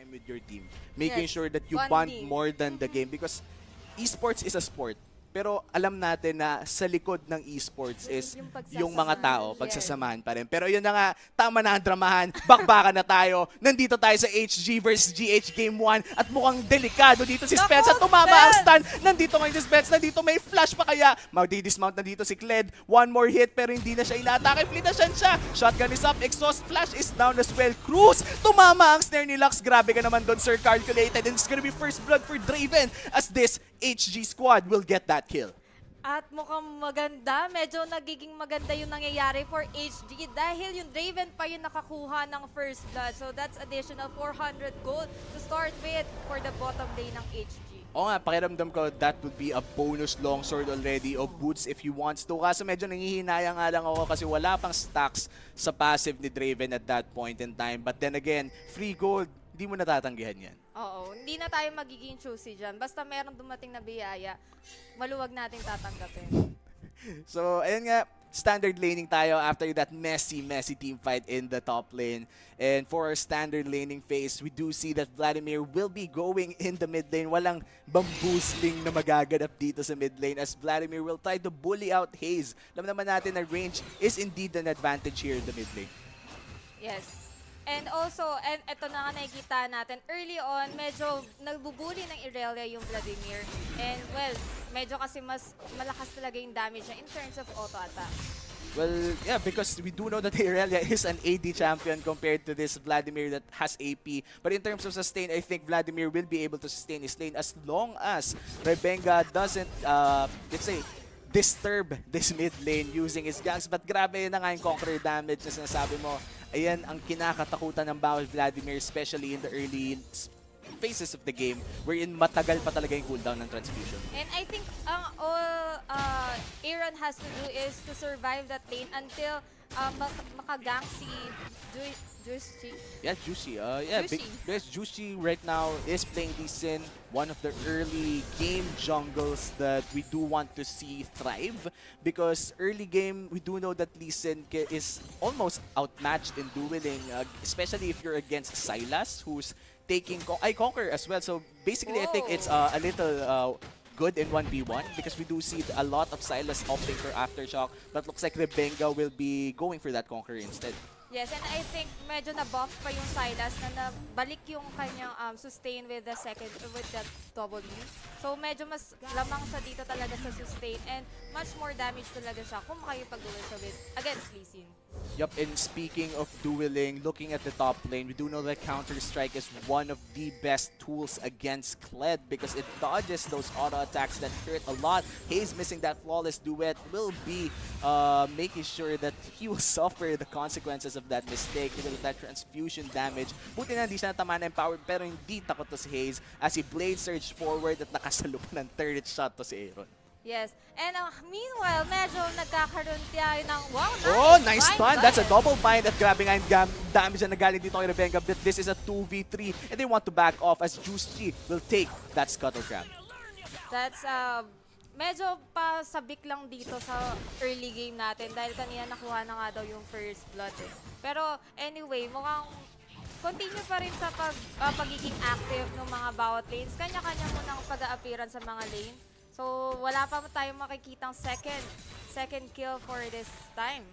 time with your team. Making Yes, sure that you bond bonding. more than the game. Because esports is a sport. Pero alam natin na sa likod ng esports is Yung yung mga pagsasamahan. tao, Yes. pagsasamahan pa rin. Pero yun na nga, tama na ang dramahan, bakbakan na tayo. Nandito tayo sa HG versus GH Game 1 at mukhang delikado dito si Spence at Naku, tumama ang Spence! stun. Nandito ngayon si Spence, nandito may flash pa kaya. Magdi-dismount na dito si Kled. One more hit pero hindi na siya inaatake. Fleet na siya. Shotgun is up, exhaust flash is down as well. Cruz, tumama ang snare ni Lux. Grabe ka naman doon, Sir Calculated. And it's gonna be first blood for Draven as this HG squad will get that kill. At mukhang maganda, medyo nagiging maganda yung nangyayari for HG dahil yung Draven pa yung nakakuha ng first blood. So that's additional 400 gold to start with for the bottom lane ng HG. Oo nga, pakiramdam ko that would be a bonus longsword already o boots if he wants to. Kaso medyo nangihinaya nga lang ako kasi wala pang stacks sa passive ni Draven at that point in time. But then again, free gold, hindi mo natatanggihan yan. Oo, hindi na tayo magiging choosy dyan. Basta meron dumating na biyaya, maluwag nating tatanggapin. So, ayun nga, standard laning tayo after that messy team fight in the top lane. And for our standard laning phase, we do see that Vladimir will be going in the mid lane. Walang bamboozling na magaganap dito sa mid lane as Vladimir will try to bully out Haze. Alam naman natin na range is indeed an advantage here in the mid lane. Yes. And also, and ito na nga nakikita natin, early on, medyo nagbubuli ng Irelia yung Vladimir. And well, medyo kasi mas malakas talaga yung damage niya in terms of auto-attack. Well, yeah, because we do know that Irelia is an AD champion compared to this Vladimir that has AP. But in terms of sustain, I think Vladimir will be able to sustain his lane as long as Rebenga doesn't, let's say, disturb this mid lane using his ganks. But grabe na nga yung conqueror damage na sinasabi mo. Ayan ang kinakatakutan ng bawal Vladimir, especially in the early phases of the game wherein matagal pa talaga yung cooldown ng transfusion. And I think all Aaron has to do is to survive that lane until makagang si Juicy. Yeah, Juicy. Yeah, Juicy. because Juicy right now is playing Lee Sin, one of the early game jungles that we do want to see thrive. Because early game, we do know that Lee Sin is almost outmatched in dueling, especially if you're against Sylas, who's taking Conquer as well. So basically, I think it's a little good in 1v1 because we do see a lot of Sylas opting for Aftershock, but looks like Rebenga will be going for that Conquer instead. Yes, and I think medyo na-buff pa yung Sylas na nabalik yung kanyang sustain with the W. So medyo mas lamang siya dito talaga sa sustain and much more damage talaga siya kung makipag-duel siya against Lee Sin. Yup, and speaking of dueling, looking at the top lane, we do know that Counter-Strike is one of the best tools against Kled because it dodges those auto attacks that hurt a lot. Hayes missing that flawless duet will be making sure that he will suffer the consequences of that mistake because of that transfusion damage. Buti na hindi siya natamaan ng power pero hindi takot to si Hayes as he blade surge forward at nakasalub ng third shot to si Aaron. Yes. And meanwhile, medyo nagkakaroon tayo ng wow, nice! Oh, nice Bind, stun. That's a bind. double bind at grabe nga yung damage na nagaling dito kay Rebenga. But this is a 2v3 and they want to back off as Juicy will take that Scuttle Crab. That's medyo pasabik lang dito sa early game natin dahil kanina nakuha na nga daw yung first blood eh. Pero anyway, mukhang continue pa rin sa pagiging active ng mga bawat lanes. Kanya-kanya munang pag-a-appearance sa mga lane. So wala pa tayong makikitang second kill for this time.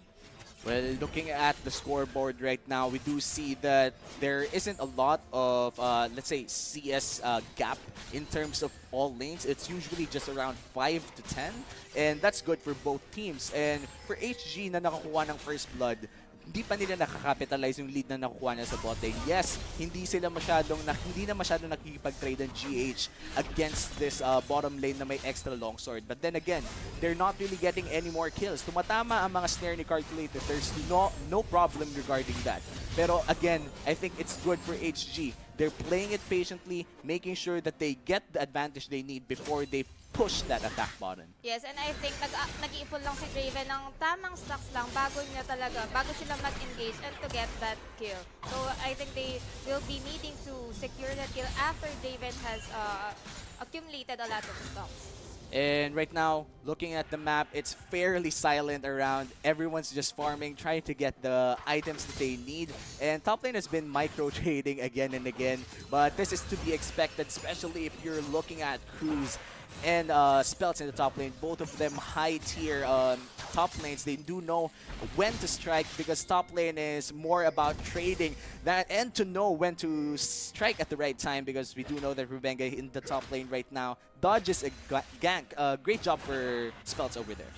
Well, looking at the scoreboard right now, we do see that there isn't a lot of, let's say, CS gap in terms of all lanes. It's usually just around 5 to 10, and that's good for both teams. And for HG na nakakuha ng first blood, hindi pa nila nakakapitalize yung lead na nakukuha niya sa bot lane. Yes, hindi na masyadong nakikipag-trade ng GH against this bottom lane na may extra longsword. But then again, they're not really getting any more kills. Tumatama ang mga snare ni Calculator. There's no problem regarding that. Pero again, I think it's good for HG. They're playing it patiently, making sure that they get the advantage they need before they push that attack button. Yes, and I think nag-iipon lang si Draven ng tamang stocks lang bago sila mag-engage and to get that kill. So I think they will be needing to secure that kill after Draven has accumulated a lot of stocks. And right now, looking at the map, it's fairly silent around. Everyone's just farming, trying to get the items that they need. And top lane has been micro trading again and again. But this is to be expected, especially if you're looking at Cruz and Spelts in the top lane. Both of them high tier top lanes. They do know when to strike because top lane is more about trading that and to know when to strike at the right time because we do know that Rubenga in the top lane right now dodges a gank. Great job for Spelts over there.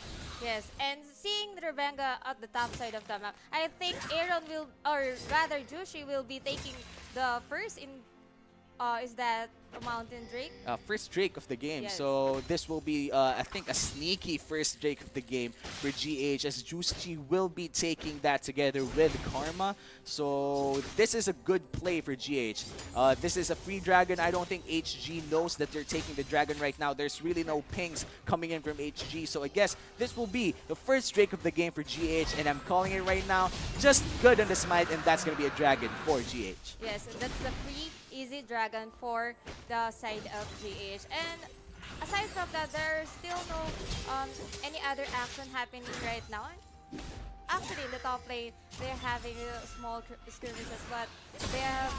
Yes, and seeing Rebenga at the top side of the map, I think Aaron will, or rather Jushi will be taking the first in, is that a Mountain Drake? First Drake of the game. Yes. So this will be, I think, a sneaky first Drake of the game for GH as Juicy will be taking that together with Karma. So this is a good play for GH. This is a free dragon. I don't think HG knows that they're taking the dragon right now. There's really no pings coming in from HG. So I guess this will be the first Drake of the game for GH, and I'm calling it right now. Just good on the smite, and that's going to be a dragon for GH. Yes, that's the free easy dragon for the side of GH. And aside from that, there's still no any other action happening right now. Actually, in the top lane, they're having small skirmishes, but they have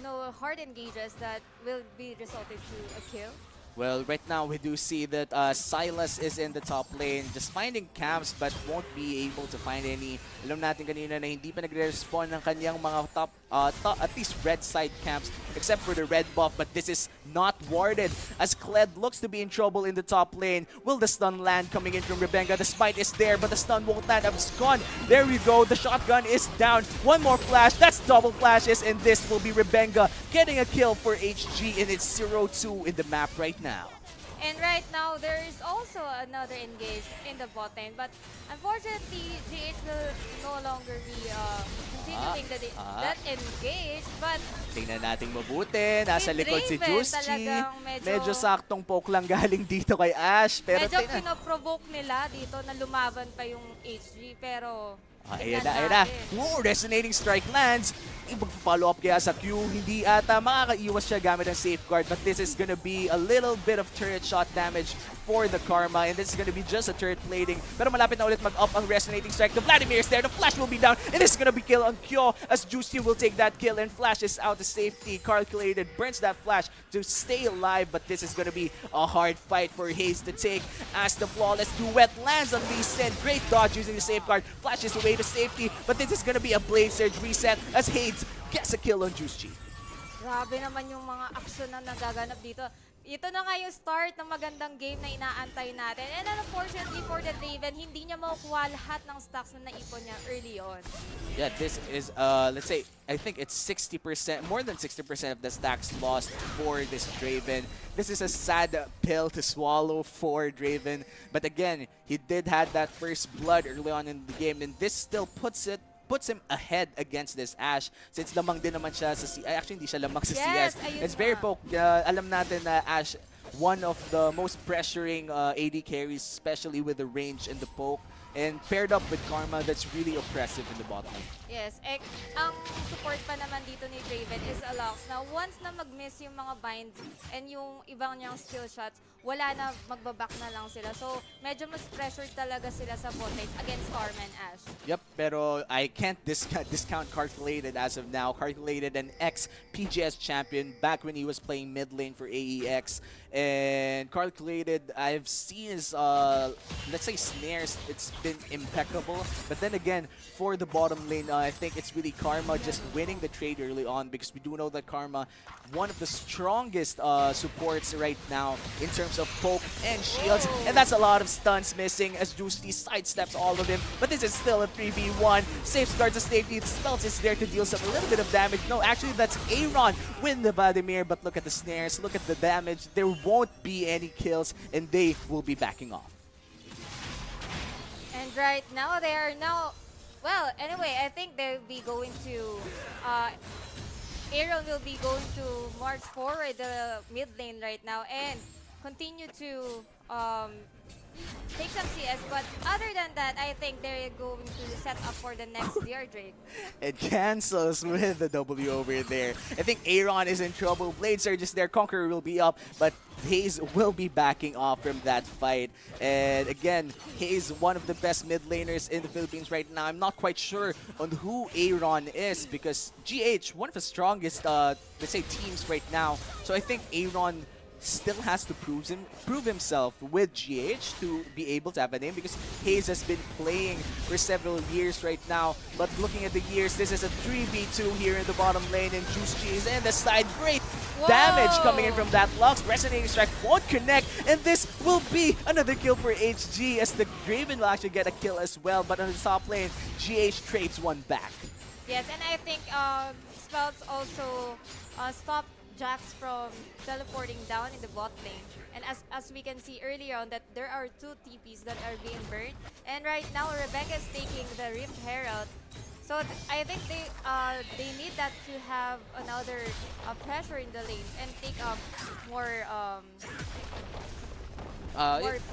no hard engages that will be resulted to a kill. Well, right now we do see that Silas is in the top lane, just finding camps but won't be able to find any. Alam natin kanina na hindi pa nagre-respawn ng kanyang mga at least red side camps, except for the red buff, but this is not warded as Kled looks to be in trouble in the top lane. Will the stun land coming in from Rebenga? The smite is there, but the stun won't land. Abscond. There we go. The shotgun is down. One more flash. That's double flashes, and this will be Rebenga getting a kill for HG, and it's 0-2 in the map right now. And right now, there is also another engage in the bot lane. But unfortunately, GH will no longer be continuing that engage. But tingnan natin mabuti. Nasa with likod si Draven, Juicy. talagang Medyo saktong poke lang galing dito kay Ash. Pero medyo tingnan. pinoprovoke nila dito na lumaban pa yung HG. Pero Ayan tingnan na, ayan na. natin. Ooh, resonating strike lands. Follow up kaya sa Q. Hindi ata makakaiwas siya gamit ng safeguard, but this is gonna be a little bit of turret shot damage for the Karma, and this is gonna be just a turret plating. Pero malapit na ulit mag-up ang resonating strike. The Vladimir is there. The flash will be down, and this is gonna be kill on Kyo as Juicy will take that kill and flashes out to safety. Calculated burns that flash to stay alive, but this is gonna be a hard fight for Hayes to take as the flawless duet lands on Lee Sin. Great dodge using the safeguard. Flashes away to safety, but this is gonna be a Blade Surge reset as Hayes gets a kill on Juicy. Grabe naman yung mga aksyon na nagaganap dito. Ito na nga yung start ng magandang game na inaantay natin. And unfortunately for the Draven, hindi niya makukuha lahat ng stocks na naipon niya early on. Yeah, this is, let's say, I think it's 60%, more than 60% of the stacks lost for this Draven. This is a sad pill to swallow for Draven. But again, he did have that first blood early on in the game, and this still puts him ahead against this Ashe since lamang din naman siya sa actually hindi siya lamang sa Yes, CS. ayun It's very nga. poke. Alam natin na Ashe, one of the most pressuring AD carries, especially with the range and the poke. And paired up with Karma, that's really oppressive in the bottom lane. Yes, ang support pa naman dito ni Draven is a Lux. Now, once na mag-miss yung mga binds and yung ibang niyang skill shots, wala na, magbaback na lang sila. So, medyo mas pressured talaga sila sa bot lane against Karma and Ashe. Yep, pero I can't discount Calculated as of now. Calculated, an ex-PGS champion back when he was playing mid lane for AEX. And Calculated, I've seen his, let's say, snares. It's been impeccable. But then again, for the bottom lane, I think it's really Karma just winning the trade early on because we do know that Karma, one of the strongest supports right now in terms of poke and shields. And that's a lot of stuns missing as Juicy sidesteps all of them. But this is still a 3v1. Safeguards the safety. Spells is there to deal a little bit of damage. No, actually, that's Aaron with the Vladimir. But look at the snares. Look at the damage. There won't be any kills, and they will be backing off. And right now, they are now... Well, anyway, I think they'll be going to... Aaron will be going to march forward the mid lane right now and continue to take some CS, but other than that, I think they're going to set up for the next VR Drake. It cancels with the W over there. I think Aaron is in trouble. Blade Surge is there. Conqueror will be up, but Hayes will be backing off from that fight. And again, Hayes, one of the best mid laners in the Philippines right now. I'm not quite sure on who Aaron is because GH, one of the strongest, let's say, teams right now. So I think Aaron still has to prove himself with GH to be able to have a name because Hayes has been playing for several years right now. But looking at the years, this is a 3v2 here in the bottom lane, and Juice G is in the side. Great damage coming in from that Lux. Resonating Strike won't connect, and this will be another kill for HG as the Draven will actually get a kill as well. But on the top lane, GH trades one back. Yes, and I think Spells also stopped Jax from teleporting down in the bot lane. And as we can see earlier on that there are 2 TPs that are being burned. And right now Rebecca is taking the Rift Herald. So I think they need that to have another pressure in the lane and take up more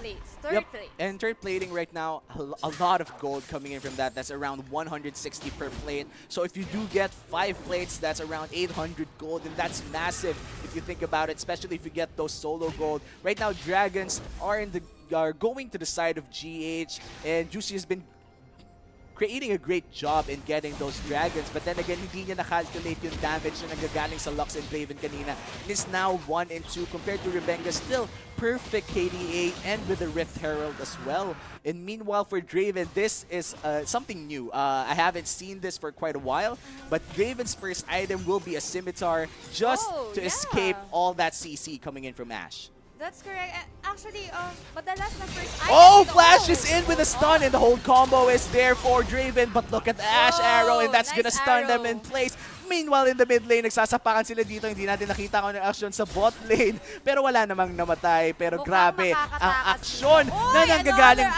plates. Third place. And third plating right now, a lot of gold coming in from that. That's around 160 per plate. So if you do get 5 plates, that's around 800 gold, and that's massive if you think about it, especially if you get those solo gold. Right now, Dragons are going to the side of GH, and Juicy has been creating a great job in getting those dragons, but then again, hindi niya na-calculate yung damage na nagagaling sa Lux and Draven kanina. It is now 1 and 2 compared to Rebenga. Still perfect KDA and with the Rift Herald as well. And meanwhile for Draven, this is something new. I haven't seen this for quite a while, but Draven's first item will be a scimitar just to escape all that CC coming in from Ashe. That's correct. Actually, madalas na first item. Oh, Flash is in with a stun, and the whole combo is there for Draven. But look at the Ashe arrow, and that's gonna stun them in place. Meanwhile, in the mid lane, nagsasapakan sila dito. Hindi natin nakita kung ano action sa bot lane. Pero wala namang namatay. Pero grabe ang aksyon na nanggagaling.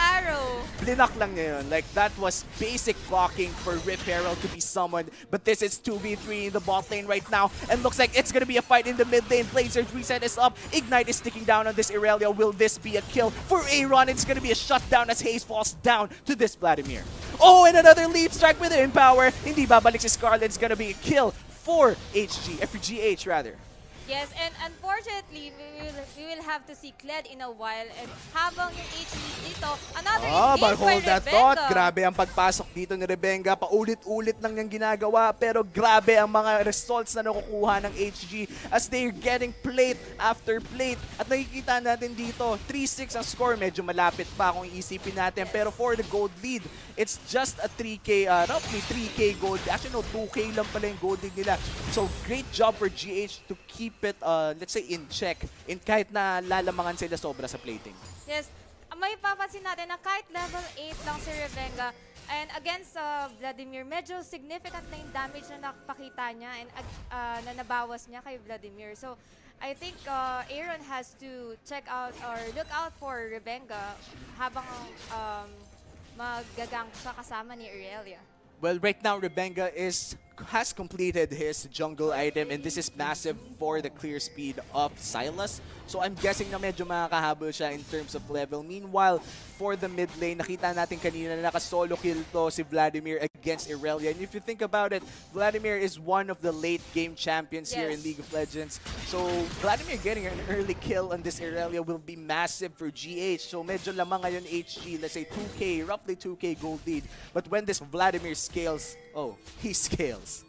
Blinak lang niya yun. Like, that was basic blocking for Rip Herald to be summoned. But this is 2v3 in the bot lane right now. And looks like it's gonna be a fight in the mid lane. Blazers reset is up. Ignite is sticking down on this Irelia. Will this be a kill for Aaron? It's gonna be a shutdown as Hayes falls down to this Vladimir. Oh, and another leap strike with the Empower. Hindi babalik si Scarlet. It's gonna be a kill for GH rather. Yes, and unfortunately, we will have to see Kled in a while. And habang yung HG dito, another engage but hold by that Rebenga. thought. Grabe ang pagpasok dito ni Rebenga. Paulit-ulit lang niyang ginagawa. Pero grabe ang mga results na nakukuha ng HG as they're getting plate after plate. At nakikita natin dito, 3-6 ang score. Medyo malapit pa kung iisipin natin. Pero for the gold lead, it's just a 3K, roughly 3K gold. Actually, no, 2K lang pala yung gold lead nila. So, great job for GH to keep it, let's say, in check. Kahit na lalamangan sila sobra sa plating. Yes, may papansin natin na kahit level 8 lang si Rebenga, and against Vladimir, medyo significant na yung damage na nakapakita niya and na nabawas niya kay Vladimir. So, I think Aaron has to check out or look out for Rebenga habang magagang siya kasama ni Irelia. Well, right now, Rebenga has completed his jungle item, and this is massive for the clear speed of Sylas. So I'm guessing na medyo makakahabol siya in terms of level. Meanwhile, for the mid lane, nakita natin kanina na naka-solo kill to si Vladimir against Irelia. And if you think about it, Vladimir is one of the late game champions here in League of Legends. So Vladimir getting an early kill on this Irelia will be massive for GH. So medyo lamang ngayon HG, let's say 2K, roughly 2K gold lead. But when this Vladimir scales, oh, he scales.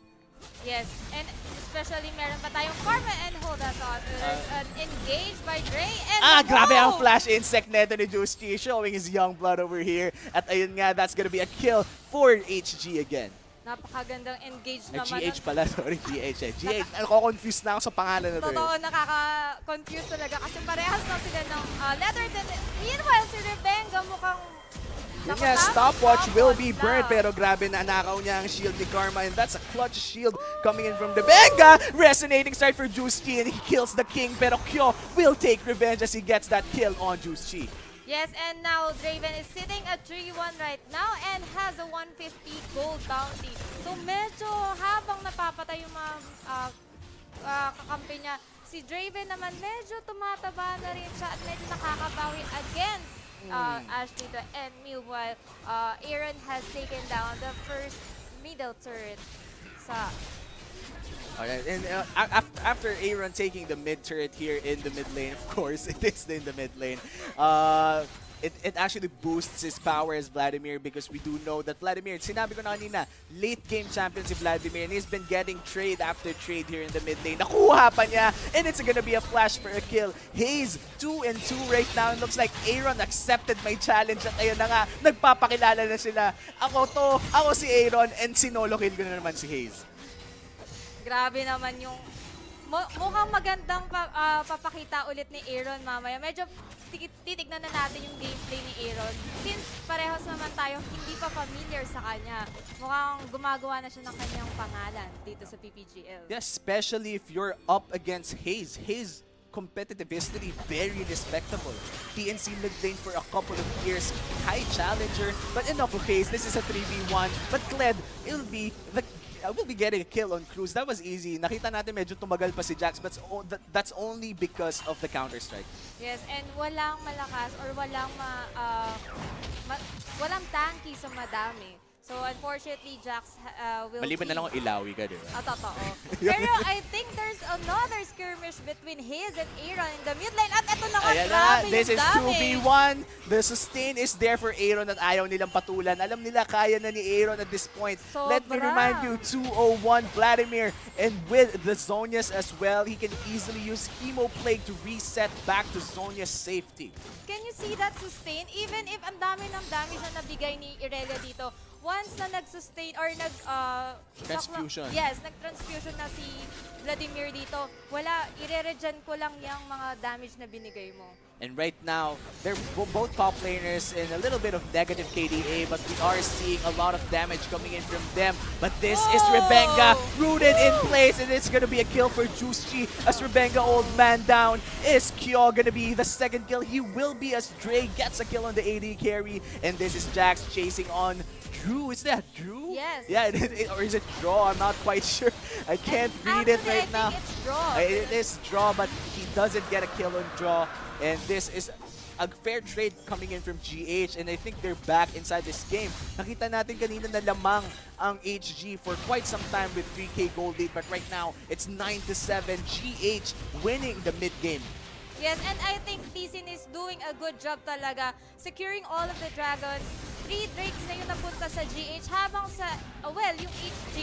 Yes, and especially meron pa tayong Karma and hold that thought. There's an engage by Dre and grabe ang flash insect neto ni Juice G, showing his young blood over here. At ayun nga, that's gonna be a kill for HG again. Napakagandang engage naman. GH pala, sorry, GH eh. GH, ako-confused na ako sa pangalan na to. Totoo, nakaka-confuse talaga kasi parehas na sila ng letters. And meanwhile, si Rebenga mukhang yun nga, stopwatch will be burnt, pero grabe na nakaw niya ang shield ni Karma, and that's a clutch shield coming in from Rebenga. Resonating strike for Juice G, and he kills the king, pero Kyo will take revenge as he gets that kill on Juice G. Yes, and now Draven is sitting at 3-1 right now and has a 150 gold bounty. So medyo habang napapatay yung mga kakampi niya, si Draven naman medyo tumataba na rin siya at medyo nakakabawi against Ash dito. And meanwhile, Aaron has taken down the first middle turret sa Alright, and after Aaron taking the mid turret here in the mid lane, of course, it is in the mid lane. It actually boosts his power as Vladimir because we do know that Vladimir, sinabi ko na kanina, late game champion si Vladimir and he's been getting trade after trade here in the mid lane. Nakuha pa niya and it's gonna be a flash for a kill. Hayes 2-2 right now. It looks like Aaron accepted my challenge at ayun na nga, nagpapakilala na sila. Ako si Aaron and sinolo kill ko na naman si Hayes. grabe naman yung mukhang magandang papakita ulit ni Aaron mamaya. Medyo titignan na natin yung gameplay ni Aaron. Since parehas naman tayo hindi pa familiar sa kanya, mukhang gumagawa na siya ng kanyang pangalan dito sa PPGL. Yeah, especially if you're up against Hayes. Hayes competitive history, very respectable. TNC mid lane for a couple of years, high challenger, but enough of Hayes. This is a 3v1, but Kled, will be getting a kill on Cruz. That was easy. Nakita natin medyo tumagal pa si Jax, but that's only because of the counter-strike. Yes, and walang malakas or walang tanky sa madami. So unfortunately, Jax will Maliban na lang kung ilawi ka, di ba? totoo. Pero I think there's another skirmish between Hayes and Aaron in the mid lane. At eto na nga, Ayan na, grabe this is yung damage. 2v1. The sustain is there for Aaron at ayaw nilang patulan. Alam nila kaya na ni Aaron at this point. Let me Sobra. remind you, 201 Vladimir. And with the Zonias as well, he can easily use Chemo Plague to reset back to Zonia's safety. Can you see that sustain? Even if ang dami ng damage na nabigay ni Irelia dito, once na nag-sustain or Transfusion. Yes, nag-transfusion na si Vladimir dito, wala, ire-regen ko lang yung mga damage na binigay mo. And right now, they're both top laners in a little bit of negative KDA, but we are seeing a lot of damage coming in from them. But this is Rebenga rooted in place, and it's gonna be a kill for Juicy as Rebenga old man down. Is Kyo gonna be the second kill? He will be as Dre gets a kill on the AD carry, and this is Jax chasing on Drew. Is that Drew? Yes. Yeah, or is it Draw? I'm not quite sure. I can't read it right now. I think it's draw. It is Draw, but he doesn't get a kill on Draw. And this is a fair trade coming in from GH, and I think they're back inside this game. Nakita natin kanina na lamang ang HG for quite some time with 3K gold lead, but right now it's 9-7. GH winning the mid game. Yes, and I think Tisin is doing a good job talaga securing all of the dragons. 3 drakes na yung napunta sa GH habang sa, yung HG,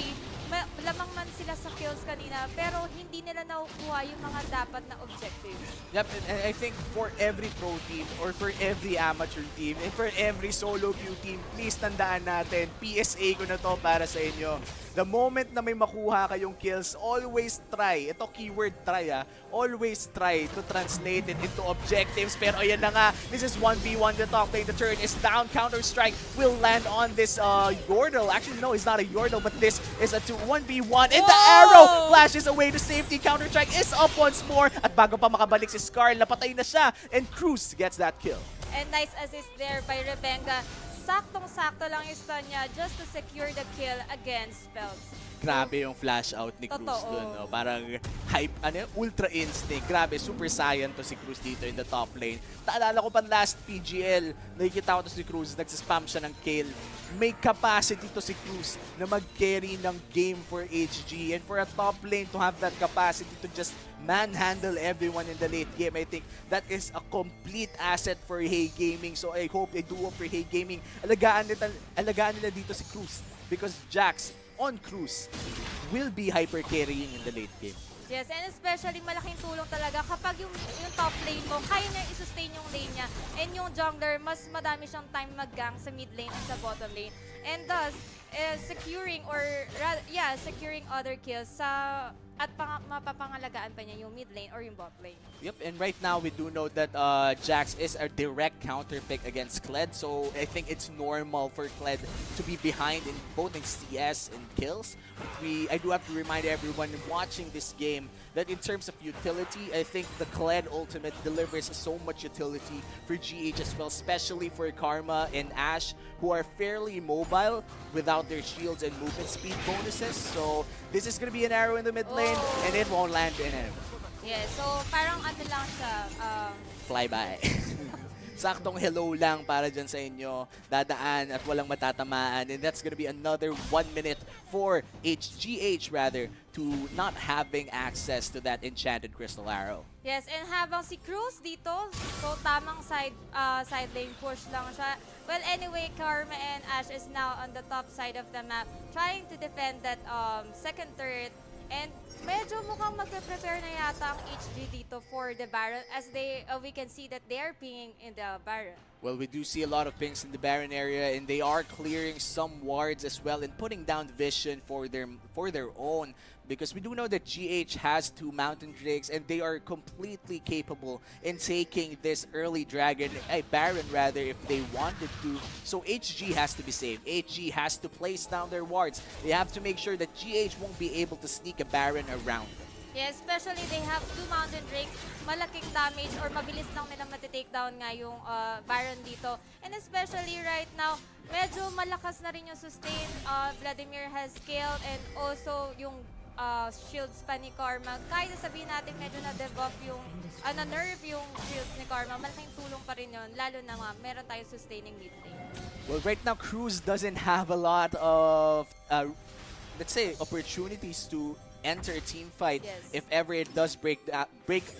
lamang man sila sa kills kanina pero hindi nila nakukuha yung mga dapat na objectives. Yep, and I think for every pro team or for every amateur team and for every solo queue team, please tandaan natin, PSA ko na to para sa inyo. The moment na may makuha kayong kills, always try, ito keyword try always try to translate it into objectives. Pero ayan na nga, this is 1v1, the top lane, the turn is down, counter-strike will land on this Yordle. Actually, no, it's not a Yordle, but this is a 1v1, and the arrow flashes away to safety, counter-strike is up once more, at bago pa makabalik si Scar, napatay na siya, and Cruz gets that kill. And nice assist there by Rebenga. Saktong-sakto lang yung stun niya just to secure the kill against spells. Grabe yung flash out ni Cruz dun. No? Parang hype, ultra instinct. Grabe, super saiyan to si Cruz dito in the top lane. Naalala ko pa last PGL, nakikita ko to si Cruz, nagsispam siya ng kill. May capacity to si Cruz na mag-carry ng game for HG. And for a top lane to have that capacity to just manhandle everyone in the late game, I think that is a complete asset for Hey Gaming. So I hope they do for Hey Gaming. Alagaan nila dito si Cruz because Jax on Cruz will be hyper carrying in the late game. Yes, and especially malaking tulong talaga kapag yung top lane mo, kaya niya i-sustain yung lane niya. And yung jungler, mas madami siyang time mag-gang sa mid lane at sa bottom lane. And thus, securing other kills at mapapangalagaan pa niya yung mid lane or yung bot lane. Yep, and right now we do know that Jax is a direct counter pick against Kled, so I think it's normal for Kled to be behind in both in CS and kills. I do have to remind everyone watching this game that in terms of utility, I think the Kled ultimate delivers so much utility for GH as well, especially for Karma and Ashe, who are fairly mobile without their shields and movement speed bonuses. So this is going to be an arrow in the mid lane, and it won't land in him. Yeah, so parang ano lang siya, Flyby. saktong hello lang para dyan sa inyo. Dadaan at walang matatamaan. And that's gonna be another 1 minute for GH rather to not having access to that enchanted crystal arrow. Yes, and habang si Cruz dito, so tamang side lane push lang siya. Well, anyway, Karma and Ash is now on the top side of the map trying to defend that second turret. And medyo mukhang magpe-prepare na yata ang HG dito for the Baron as we can see that they are pinging in the Baron. Well, we do see a lot of pings in the Baron area, and they are clearing some wards as well and putting down vision for their own. Because we do know that GH has 2 Mountain Drakes, and they are completely capable in taking this early dragon, Baron rather, if they wanted to. So HG has to be safe. HG has to place down their wards. They have to make sure that GH won't be able to sneak a Baron around. Yeah, especially they have 2 Mountain Drakes, malaking damage or mabilis lang nila matitake down nga yung Baron dito. And especially right now, medyo malakas na rin yung sustain. Vladimir has killed and also yung shields pa ni Karma. Kahit sabihin natin medyo na-debuff yung, na-nerve yung shields ni Karma, malaking tulong pa rin yun. Lalo na nga, meron tayong sustaining mid lane. Well, right now, Cruz doesn't have a lot of, let's say, opportunities to enter a team fight if ever it does break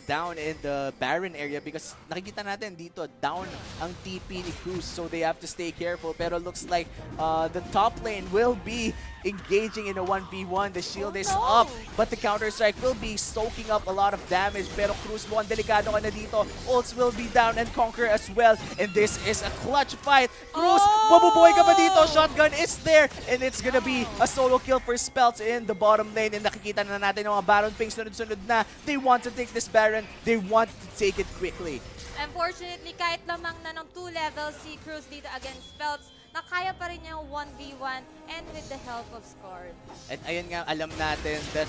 down in the Baron area, because nakikita natin dito down ang TP ni Cruz, so they have to stay careful. Pero looks like the top lane will be engaging in a 1v1. The shield is up, but the counter-strike will be soaking up a lot of damage. Pero Cruz, mukhang delikado ka na dito. Ults will be down and Conquer as well. And this is a clutch fight. Cruz, mabubuhay ka pa dito. Shotgun is there. And it's gonna be a solo kill for Spells in the bottom lane. And nakikita na natin yung mga Baron pings sunod-sunod na. They want to take this Baron. They want to take it quickly. Unfortunately, kahit lamang na ng 2 levels si Cruz dito against Spells, nakaya pa rin niya yung 1v1 and with the help of Scar. At ayun nga, alam natin that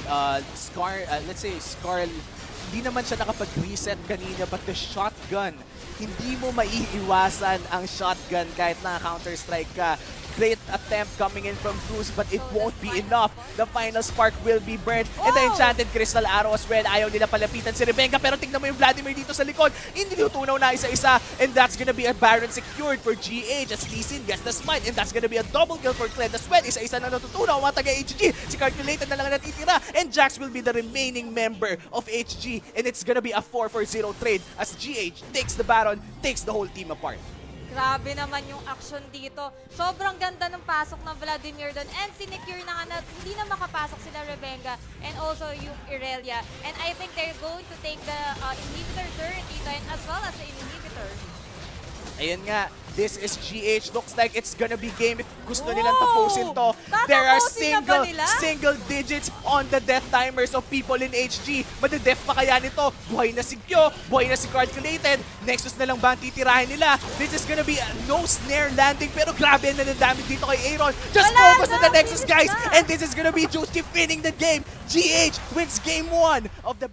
Scar, let's say Scar, hindi naman siya nakapag-reset kanina, but the shotgun, hindi mo maiiwasan ang shotgun kahit na counter-strike ka. Great attempt coming in from Cruz, but it won't be enough. The final spark will be burned. And the enchanted crystal arrow as well. Ayaw nila palapitan si Rebenga, pero tingnan mo yung Vladimir dito sa likod. Hindi tutunaw na isa-isa. And that's gonna be a Baron secured for GH as Lee Sin gets the smite. And that's gonna be a double kill for Kled as well. Isa-isa na natutunaw mga taga-HG. Si Calculated na lang natitira. And Jax will be the remaining member of HG. And it's gonna be a 4-for-0 trade as GH takes the Baron, takes the whole team apart. Grabe naman yung action dito. Sobrang ganda ng pasok ng Vladimir doon. And sinecure na nga na hindi na makapasok sila Rebenga and also yung Irelia. And I think they're going to take the inhibitor turret dito and as well as the inhibitor. Ayun nga, this is GH. Looks like it's gonna be game if gusto nilang tapusin to. There are single digits on the death timers of people in HG. Madedef pa kaya nito? Buhay na si Kyo, buhay na si Calculated. Nexus na lang ba ang titirahin nila? This is gonna be a no snare landing, pero grabe na damage dito kay Aaron. Just focus on the Nexus, guys! And this is gonna be Juicy winning the game. GH wins game 1 of the